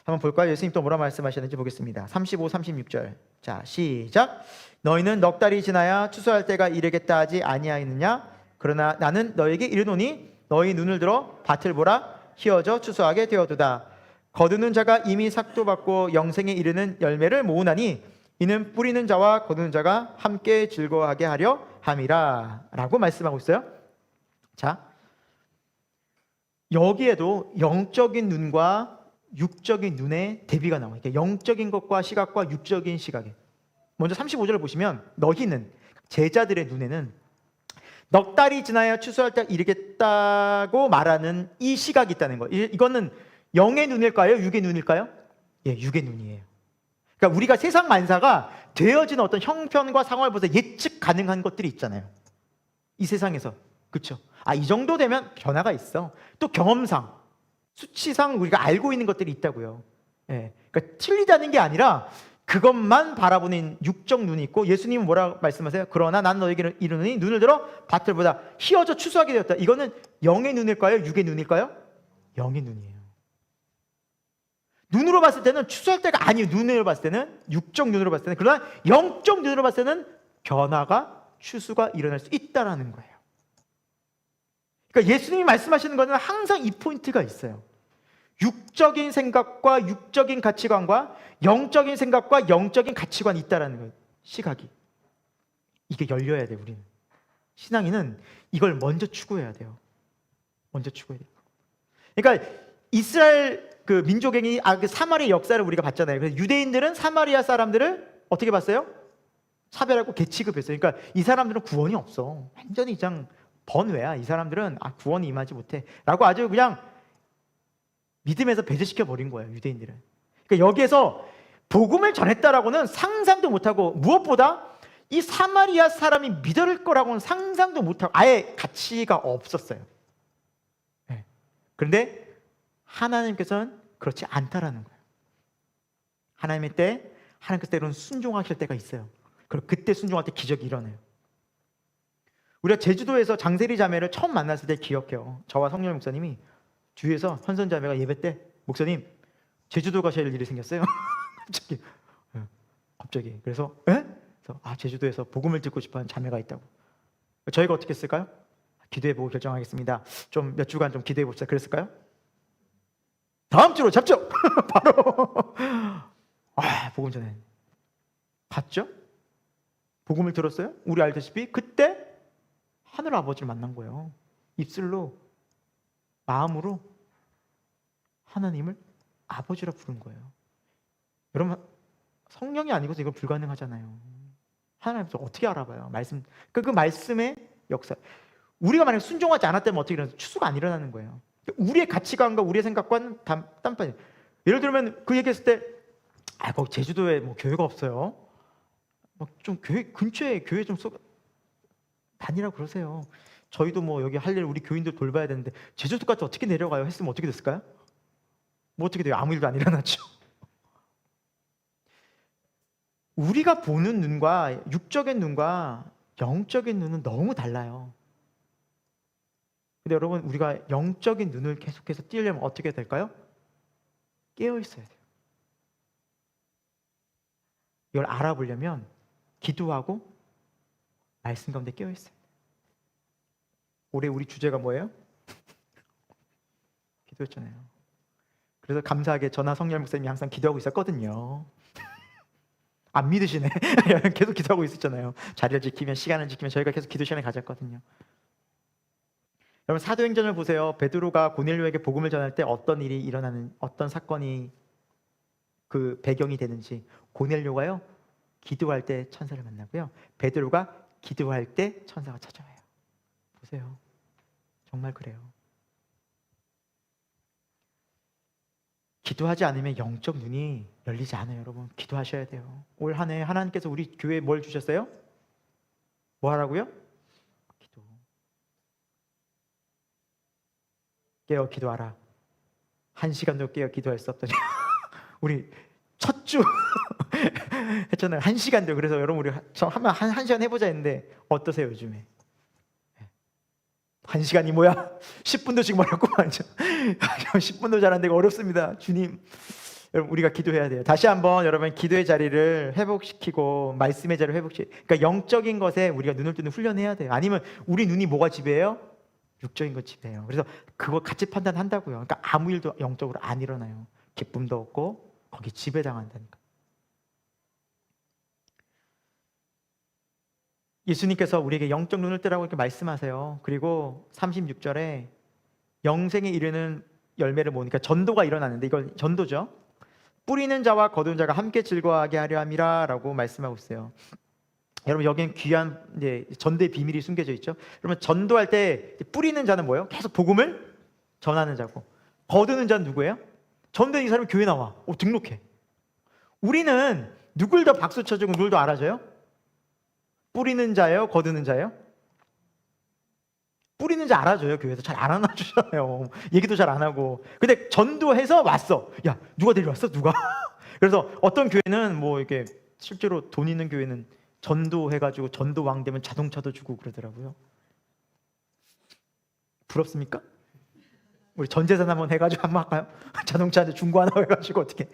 한번 볼까요? 예수님 또 뭐라 말씀하셨는지 보겠습니다. 35, 36절. 자, 시작. 너희는 넉 달이 지나야 추수할 때가 이르겠다 하지 아니하였느냐? 그러나 나는 너에게 이르노니 너희 눈을 들어 밭을 보라. 희어져 추수하게 되어두다. 거두는 자가 이미 삭도 받고 영생에 이르는 열매를 모으나니 이는 뿌리는 자와 거두는 자가 함께 즐거워하게 하려 함이라 라고 말씀하고 있어요. 자, 여기에도 영적인 눈과 육적인 눈의 대비가 나와요. 그러니까 영적인 것과 시각과 육적인 시각에. 먼저 35절을 보시면 너희는, 제자들의 눈에는 넉 달이 지나야 추수할 때 이르겠다고 말하는 이 시각이 있다는 거예요. 이거는 영의 눈일까요? 육의 눈일까요? 예, 육의 눈이에요. 그러니까 우리가 세상 만사가 되어지는 어떤 형편과 상황을 보면서 예측 가능한 것들이 있잖아요. 이 세상에서. 그렇죠? 아, 이 정도 되면 변화가 있어. 또 경험상, 수치상 우리가 알고 있는 것들이 있다고요. 예. 그러니까 틀리다는 게 아니라 그것만 바라보는 육적 눈이 있고, 예수님은 뭐라고 말씀하세요? 그러나 난 너에게 이르노니 눈을 들어 밭을 보다 희어져 추수하게 되었다. 이거는 영의 눈일까요? 육의 눈일까요? 영의 눈이에요. 눈으로 봤을 때는 추수할 때가 아니에요. 눈으로 봤을 때는, 육적 눈으로 봤을 때는. 그러나 영적 눈으로 봤을 때는 변화가, 추수가 일어날 수 있다라는 거예요. 그러니까 예수님이 말씀하시는 것은 항상 이 포인트가 있어요. 육적인 생각과 육적인 가치관과 영적인 생각과 영적인 가치관이 있다라는 거예요. 시각이. 이게 열려야 돼요, 우리는. 신앙인은 이걸 먼저 추구해야 돼요. 먼저 추구해야 돼요. 그러니까 이스라엘 그 민족행위, 그 사마리아 역사를 우리가 봤잖아요. 그래서 유대인들은 사마리아 사람들을 어떻게 봤어요? 차별하고 개취급했어요. 그러니까 이 사람들은 구원이 없어. 완전히 그냥 번외야. 이 사람들은 구원이 임하지 못해 라고 아주 그냥 믿음에서 배제시켜 버린 거예요, 유대인들은. 그러니까 여기에서 복음을 전했다라고는 상상도 못하고, 무엇보다 이 사마리아 사람이 믿을 거라고는 상상도 못하고, 아예 가치가 없었어요. 네. 그런데 하나님께서는 그렇지 않다라는 거예요. 하나님의 때, 하나님께서 때로는 순종하실 때가 있어요. 그리고 그때 순종할 때 기적이 일어나요. 우리가 제주도에서 장세리 자매를 처음 만났을 때 기억해요. 저와 성령 목사님이 주위에서 헌선 자매가 예배 때, 목사님 제주도 가셔야 할 일이 생겼어요. 갑자기. 그래서 제주도에서 복음을 듣고 싶어하는 자매가 있다고. 저희가 어떻게 했을까요? 기도해보고 결정하겠습니다. 좀 몇 주간 좀 기도해봅시다. 그랬을까요? 다음 주로 잡죠. 바로 복음 전해 갔죠. 복음을 들었어요. 우리 알다시피 그때 하늘 아버지를 만난 거예요. 입술로, 마음으로 하나님을 아버지라 부른 거예요. 여러분, 성령이 아니고서 이건 불가능하잖아요. 하나님께서 어떻게 알아봐요? 말씀, 그 말씀의 역사. 우리가 만약 순종하지 않았다면 어떻게 일어나요? 추수가 안 일어나는 거예요. 우리의 가치관과 우리의 생각과는 딴판이에요. 예를 들면 그 얘기했을 때, 거기 제주도에 뭐 교회가 없어요. 좀 교회 근처에 교회 좀 다니라고 그러세요. 저희도 뭐 여기 할 일 우리 교인들 돌봐야 되는데 제주도까지 어떻게 내려가요? 했으면 어떻게 됐을까요? 뭐 어떻게 돼요? 아무 일도 안 일어났죠. 우리가 보는 눈과 육적인 눈과 영적인 눈은 너무 달라요. 근데 여러분, 우리가 영적인 눈을 계속해서 띄우려면 어떻게 될까요? 깨어 있어야 돼요. 이걸 알아보려면 기도하고 말씀 가운데 깨어 있어요. 올해 우리 주제가 뭐예요? 기도였잖아요. 그래서 감사하게 저나 성렬 목사님이 항상 기도하고 있었거든요. 안 믿으시네. 계속 기도하고 있었잖아요. 자리를 지키면, 시간을 지키면 저희가 계속 기도 시간을 가졌거든요. 여러분, 사도행전을 보세요. 베드로가 고넬료에게 복음을 전할 때 어떤 일이 일어나는, 어떤 사건이 그 배경이 되는지. 고넬료가요, 기도할 때 천사를 만나고요, 베드로가 기도할 때 천사가 찾아와요. 보세요. 정말 그래요. 기도하지 않으면 영적 눈이 열리지 않아요. 여러분, 기도하셔야 돼요. 올 한 해 하나님께서 우리 교회에 뭘 주셨어요? 뭐 하라고요? 기도. 깨어 기도하라. 1시간도 깨어 기도할 수 없더니 우리 첫 주 했잖아요. 1시간도. 그래서 여러분 우리 한번 한 시간 해보자 했는데 어떠세요 요즘에? 1시간이 뭐야? 10분도 지금 어렵구만. 10분도 잘 안 되고 어렵습니다. 주님, 여러분 우리가 기도해야 돼요. 다시 한번 여러분 기도의 자리를 회복시키고 말씀의 자리를 회복시키고, 그러니까 영적인 것에 우리가 눈을 뜨는 훈련해야 돼요. 아니면 우리 눈이 뭐가 지배해요? 육적인 것 지배해요. 그래서 그거 같이 판단한다고요. 그러니까 아무 일도 영적으로 안 일어나요. 기쁨도 없고 거기 지배당한다니까. 예수님께서 우리에게 영적 눈을 뜨라고 이렇게 말씀하세요. 그리고 36절에 영생에 이르는 열매를 모으니까 전도가 일어나는데, 이건 전도죠. 뿌리는 자와 거두는 자가 함께 즐거워하게 하려 함이라 라고 말씀하고 있어요. 여러분 여기엔 귀한 이제 전도의 비밀이 숨겨져 있죠. 그러면 전도할 때 뿌리는 자는 뭐예요? 계속 복음을 전하는 자고, 거두는 자는 누구예요? 전도에 이 사람이 교회 나와. 등록해. 우리는 누굴 더 박수 쳐주고 누굴 더 알아줘요? 뿌리는 자예요? 거두는 자예요? 뿌리는 자 알아줘요. 교회에서 잘 안 안아주잖아요. 얘기도 잘 안 하고. 근데 전도해서 왔어. 야, 누가 데려왔어? 누가? 그래서 어떤 교회는 뭐 이렇게 실제로 돈 있는 교회는 전도해가지고 전도왕 되면 자동차도 주고 그러더라고요. 부럽습니까? 우리 전재산 한번 해가지고 한번 할까요? 자동차한테 중고 하나 해가지고 어떻게?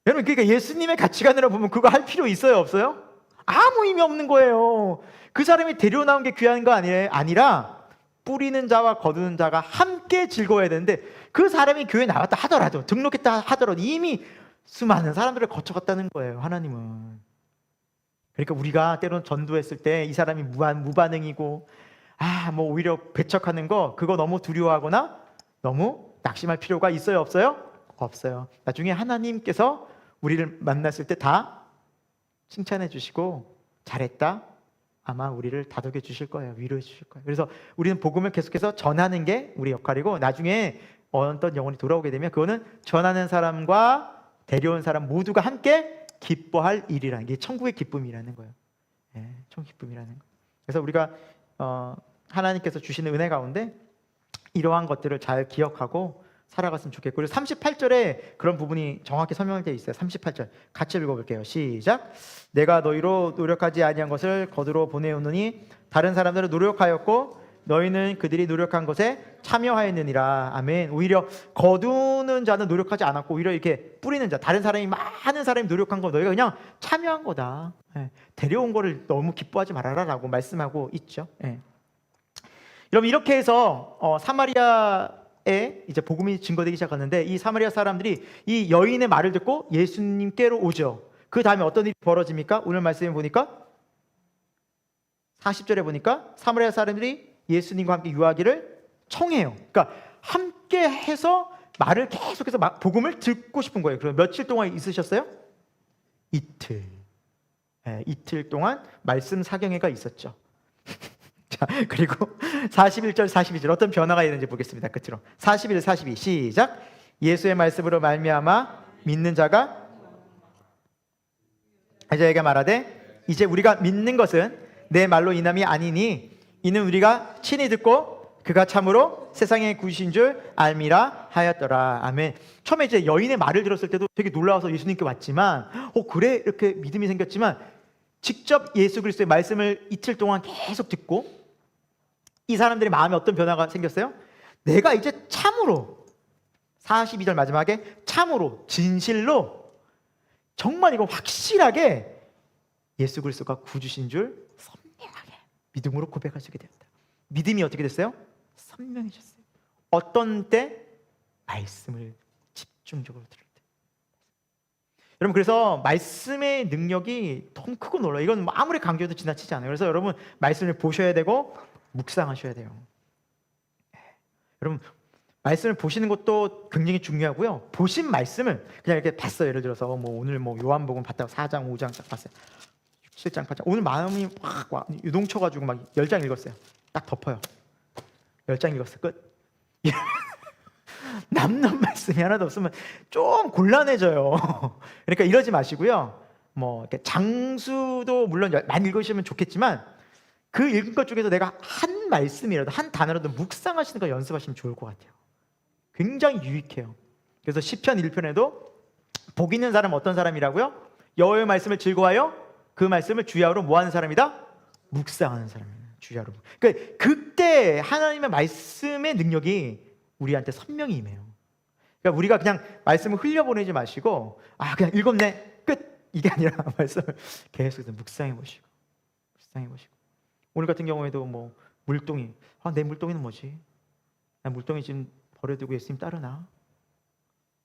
여러분 그러니까 예수님의 가치관으로 보면 그거 할 필요 있어요? 없어요? 아무 의미 없는 거예요. 그 사람이 데려나온 게 귀한 거 아니라 뿌리는 자와 거두는 자가 함께 즐거워야 되는데, 그 사람이 교회에 나왔다 하더라도, 등록했다 하더라도 이미 수많은 사람들을 거쳐갔다는 거예요. 하나님은. 그러니까 우리가 때로는 전도했을 때 이 사람이 무반응이고 뭐 오히려 배척하는 거, 그거 너무 두려워하거나 너무 낙심할 필요가 있어요? 없어요? 없어요. 나중에 하나님께서 우리를 만났을 때 다 칭찬해 주시고 잘했다, 아마 우리를 다독여 주실 거예요. 위로해 주실 거예요. 그래서 우리는 복음을 계속해서 전하는 게 우리 역할이고, 나중에 어떤 영혼이 돌아오게 되면 그거는 전하는 사람과 데려온 사람 모두가 함께 기뻐할 일이라는 게 천국의 기쁨이라는 거예요. 천국 기쁨이라는 거예요. 그래서 우리가 하나님께서 주시는 은혜 가운데 이러한 것들을 잘 기억하고 살아갔으면 좋겠고, 그리고 38절에 그런 부분이 정확히 설명되어 있어요. 38절 같이 읽어볼게요. 시작. 내가 너희로 노력하지 아니한 것을 거두러 보내오느니 다른 사람들은 노력하였고 너희는 그들이 노력한 것에 참여하였느니라. 아멘. 오히려 거두는 자는 노력하지 않았고 오히려 이렇게 뿌리는 자, 다른 사람이, 많은 사람이 노력한 거 너희가 그냥 참여한 거다. 데려온 거를 너무 기뻐하지 말아라 라고 말씀하고 있죠. 여러분 이렇게 해서 사마리아에 이제 복음이 증거되기 시작하는데, 이 사마리아 사람들이 이 여인의 말을 듣고 예수님께로 오죠. 그 다음에 어떤 일이 벌어집니까? 오늘 말씀에 보니까 40절에 보니까 사마리아 사람들이 예수님과 함께 유하기를 청해요. 그러니까 함께 해서 말을 계속해서 복음을 듣고 싶은 거예요. 그럼 며칠 동안 있으셨어요? 이틀. 이틀 동안 말씀 사경회가 있었죠. 자, 그리고 41절 42절 어떤 변화가 있는지 보겠습니다. 끝으로 41, 42 시작. 예수의 말씀으로 말미암아 믿는 자가 이자에게 말하되 이제 우리가 믿는 것은 내 말로 인함이 아니니 이는 우리가 친히 듣고 그가 참으로 세상의 구신 줄 알미라 하였더라. 아멘. 처음에 이제 여인의 말을 들었을 때도 되게 놀라워서 예수님께 왔지만 그래 이렇게 믿음이 생겼지만, 직접 예수 그리스도의 말씀을 이틀 동안 계속 듣고 이 사람들의 마음에 어떤 변화가 생겼어요? 내가 이제 참으로, 42절 마지막에 참으로 진실로 정말 이거 확실하게 예수 그리스도가 구주신 줄 선명하게 믿음으로 고백할 수 있게 된다. 믿음이 어떻게 됐어요? 선명해졌어요. 어떤 때? 말씀을 집중적으로 들을 때. 여러분 그래서 말씀의 능력이 너무 크고 놀라요. 이건 아무리 강조해도 지나치지 않아요. 그래서 여러분 말씀을 보셔야 되고 묵상하셔야 돼요. 여러분 말씀을 보시는 것도 굉장히 중요하고요. 보신 말씀을 그냥 이렇게 봤어요. 예를 들어서 오늘 요한복음 봤다고 4장 5장 딱 봤어요. 7장 8장 오늘 마음이 막 유동쳐가지고 막 10장 읽었어요. 딱 덮어요. 10장 읽었어. 끝. 남는 말씀이 하나도 없으면 좀 곤란해져요. 그러니까 이러지 마시고요. 이렇게 장수도 물론 많이 읽으시면 좋겠지만 그 읽은 것 중에서 내가 한 말씀이라도 한 단어라도 묵상하시는 거 연습하시면 좋을 것 같아요. 굉장히 유익해요. 그래서 시편 1편에도 복 있는 사람은 어떤 사람이라고요? 여호와의 말씀을 즐거워하여 그 말씀을 주야로 뭐 하는 사람이다? 묵상하는 사람이에요. 주야로. 그러니까 그때 하나님의 말씀의 능력이 우리한테 선명히 임해요. 그러니까 우리가 그냥 말씀을 흘려보내지 마시고 그냥 읽었네 끝 이게 아니라 말씀을 계속 묵상해 보시고 오늘 같은 경우에도 뭐 물동이 내 물동이는 뭐지? 나 물동이 지금 버려두고 예수님 따르나?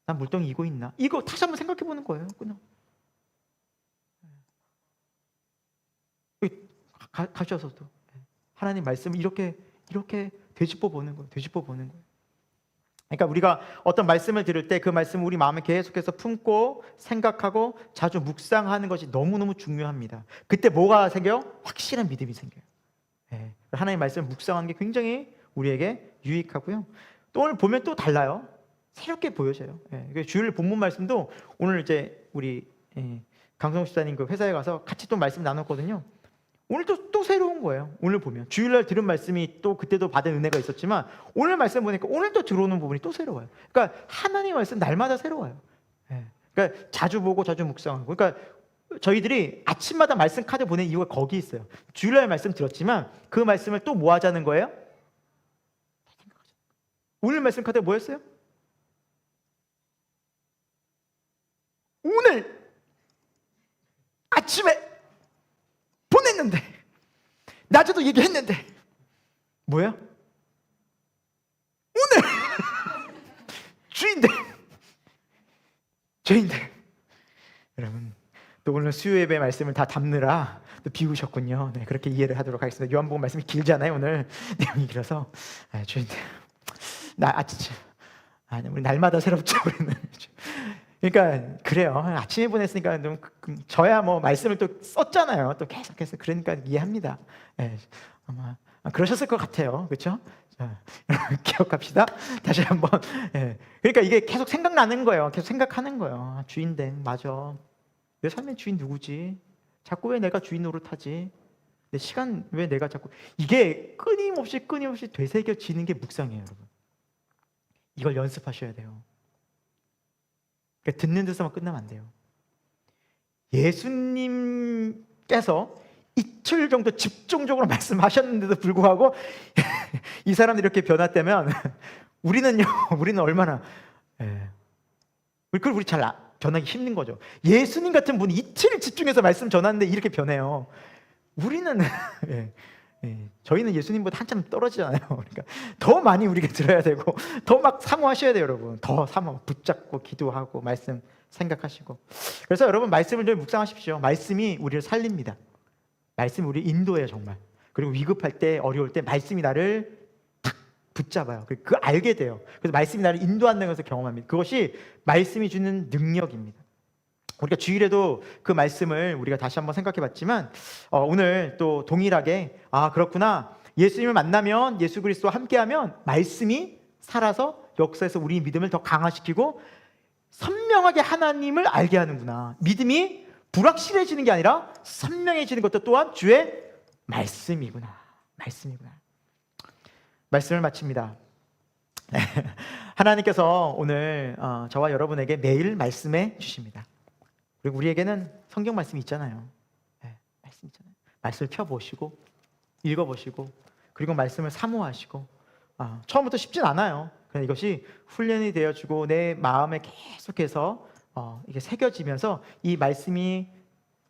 난 물동이 이고 있나? 이거 다시 한번 생각해 보는 거예요. 그냥 가셔서도 하나님 말씀을 이렇게 되짚어 보는 거예요. 그러니까 우리가 어떤 말씀을 들을 때 그 말씀을 우리 마음에 계속해서 품고 생각하고 자주 묵상하는 것이 너무너무 중요합니다. 그때 뭐가 생겨요? 확실한 믿음이 생겨요. 하나님의 말씀을 묵상하는 게 굉장히 우리에게 유익하고요. 또 오늘 보면 또 달라요. 새롭게 보여져요. 주일 본문 말씀도 오늘 이제 우리 강성욱 집사님 그 회사에 가서 같이 또 말씀 나눴거든요. 오늘 또 새로운 거예요. 오늘 보면 주일날 들은 말씀이 또 그때도 받은 은혜가 있었지만 오늘 말씀 보니까 오늘 또 들어오는 부분이 또 새로워요. 그러니까 하나님의 말씀 날마다 새로워요. 그러니까 자주 보고 자주 묵상하고. 그러니까 저희들이 아침마다 말씀 카드 보낸 이유가 거기 있어요. 주일날 말씀 들었지만 그 말씀을 또 뭐 하자는 거예요? 오늘 말씀 카드가 뭐였어요? 오늘 아침에 보냈는데 낮에도 얘기했는데 뭐야? 오늘 죄인들 여러분 또 오늘 수요 예배 말씀을 다 담느라 또 비우셨군요. 네, 그렇게 이해를 하도록 하겠습니다. 요한복음 말씀이 길잖아요. 오늘 내용이 길어서 죄인들 우리 날마다 새롭죠. 우리는. 그러니까 그래요. 아침에 보냈으니까 좀 저야 뭐 말씀을 또 썼잖아요. 또 계속해서 그러니까 이해합니다. 아마 그러셨을 것 같아요. 그렇죠? 자, 기억합시다. 다시 한번. 그러니까 이게 계속 생각나는 거예요. 계속 생각하는 거예요. 주인된 맞아. 내 삶의 주인 누구지? 자꾸 왜 내가 주인 노릇하지? 내 시간 왜 내가 자꾸 이게 끊임없이 되새겨지는 게 묵상이에요, 여러분. 이걸 연습하셔야 돼요. 그러니까 듣는 데서만 끝나면 안 돼요. 예수님께서 이틀 정도 집중적으로 말씀하셨는데도 불구하고 이 사람들이 이렇게 변화되면 우리는 얼마나 그걸 우리 잘 변하기 힘든 거죠. 예수님 같은 분이 이틀 집중해서 말씀 전하는데 이렇게 변해요. 우리는 저희는 예수님보다 한참 떨어지잖아요. 그러니까 더 많이 우리가 들어야 되고 더 막 사모하셔야 돼요, 여러분. 더 사모, 붙잡고 기도하고 말씀 생각하시고. 그래서 여러분 말씀을 좀 묵상하십시오. 말씀이 우리를 살립니다. 말씀이 우리를 인도해요, 정말. 그리고 위급할 때, 어려울 때 말씀이 나를 탁 붙잡아요. 그거 알게 돼요. 그래서 말씀이 나를 인도한다는 것을 경험합니다. 그것이 말씀이 주는 능력입니다. 우리가 주일에도 그 말씀을 우리가 다시 한번 생각해 봤지만 오늘 또 동일하게 그렇구나. 예수님을 만나면 예수 그리스도와 함께하면 말씀이 살아서 역사에서 우리 믿음을 더 강화시키고 선명하게 하나님을 알게 하는구나. 믿음이 불확실해지는 게 아니라 선명해지는 것도 또한 주의 말씀이구나. 말씀을 마칩니다. 하나님께서 오늘 저와 여러분에게 매일 말씀해 주십니다. 그리고 우리에게는 성경 말씀이 있잖아요. 말씀 있잖아요. 말씀을 펴보시고 읽어보시고 그리고 말씀을 사모하시고 처음부터 쉽진 않아요. 그냥 이것이 훈련이 되어지고 내 마음에 계속해서 이게 새겨지면서 이 말씀이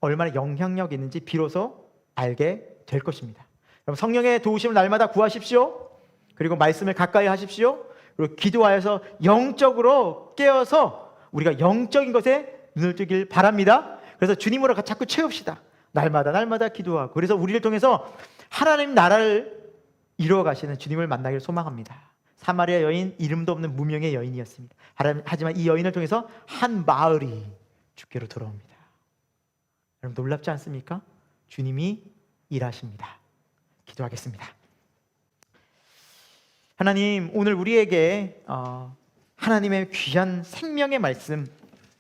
얼마나 영향력이 있는지 비로소 알게 될 것입니다. 여러분 성령의 도우심을 날마다 구하십시오. 그리고 말씀을 가까이 하십시오. 그리고 기도하여서 영적으로 깨어서 우리가 영적인 것에 눈을 뜨길 바랍니다. 그래서 주님으로 자꾸 채웁시다. 날마다 기도하고. 그래서 우리를 통해서 하나님 나라를 이루어 가시는 주님을 만나기를 소망합니다. 사마리아 여인, 이름도 없는 무명의 여인이었습니다. 하지만 이 여인을 통해서 한 마을이 주께로 돌아옵니다. 여러분 놀랍지 않습니까? 주님이 일하십니다. 기도하겠습니다. 하나님, 오늘 우리에게 하나님의 귀한 생명의 말씀,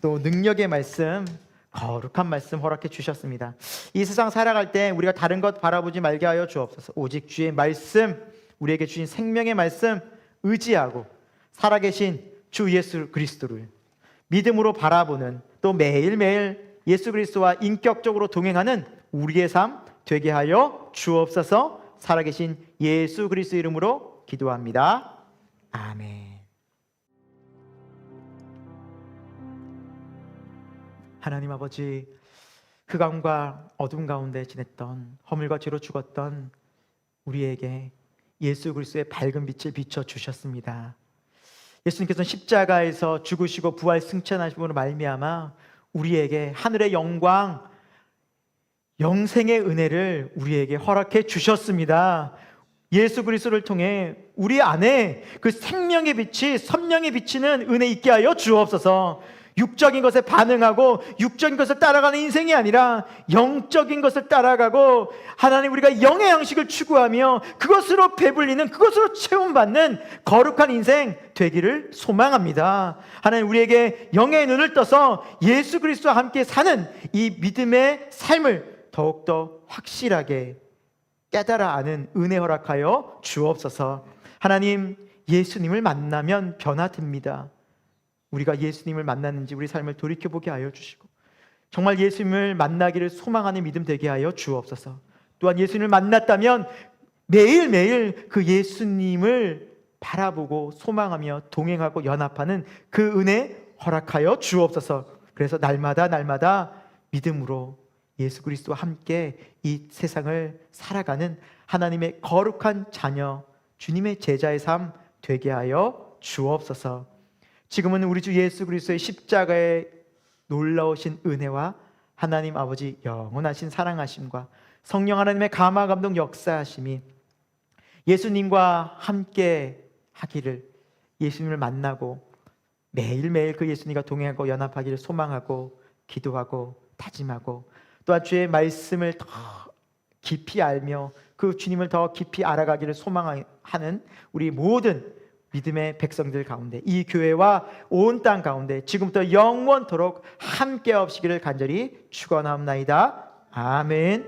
또 능력의 말씀, 거룩한 말씀 허락해 주셨습니다. 이 세상 살아갈 때 우리가 다른 것 바라보지 말게 하여 주옵소서. 오직 주의 말씀, 우리에게 주신 생명의 말씀 의지하고 살아계신 주 예수 그리스도를 믿음으로 바라보는, 또 매일매일 예수 그리스도와 인격적으로 동행하는 우리의 삶 되게 하여 주옵소서. 살아계신 예수 그리스도 이름으로 기도합니다. 아멘. 하나님 아버지, 흑암과 어둠 가운데 지냈던, 허물과 죄로 죽었던 우리에게 예수 그리스도의 밝은 빛을 비춰 주셨습니다. 예수님께서는 십자가에서 죽으시고 부활 승천하심으로 말미암아 우리에게 하늘의 영광, 영생의 은혜를 우리에게 허락해 주셨습니다. 예수 그리스도를 통해 우리 안에 그 생명의 빛이 선명히 비치는 은혜 있게 하여 주옵소서. 육적인 것에 반응하고 육적인 것을 따라가는 인생이 아니라 영적인 것을 따라가고, 하나님, 우리가 영의 양식을 추구하며 그것으로 배불리는, 그것으로 채움받는 거룩한 인생 되기를 소망합니다. 하나님, 우리에게 영의 눈을 떠서 예수 그리스도와 함께 사는 이 믿음의 삶을 더욱더 확실하게 깨달아 아는 은혜 허락하여 주옵소서. 하나님, 예수님을 만나면 변화됩니다. 우리가 예수님을 만났는지 우리 삶을 돌이켜보게 하여 주시고, 정말 예수님을 만나기를 소망하는 믿음 되게 하여 주옵소서. 또한 예수님을 만났다면 매일매일 그 예수님을 바라보고 소망하며 동행하고 연합하는 그 은혜 허락하여 주옵소서. 그래서 날마다 믿음으로 예수 그리스도와 함께 이 세상을 살아가는 하나님의 거룩한 자녀, 주님의 제자의 삶 되게 하여 주옵소서. 지금은 우리 주 예수 그리스도의 십자가의 놀라우신 은혜와 하나님 아버지 영원하신 사랑하심과 성령 하나님의 감화 감동 역사하심이 예수님과 함께 하기를, 예수님을 만나고 매일매일 그 예수님과 동행하고 연합하기를 소망하고 기도하고 다짐하고, 또한 주의 말씀을 더 깊이 알며 그 주님을 더 깊이 알아가기를 소망하는 우리 모든 믿음의 백성들 가운데, 이 교회와 온 땅 가운데 지금부터 영원토록 함께 없시기를 간절히 축원하옵나이다. 아멘.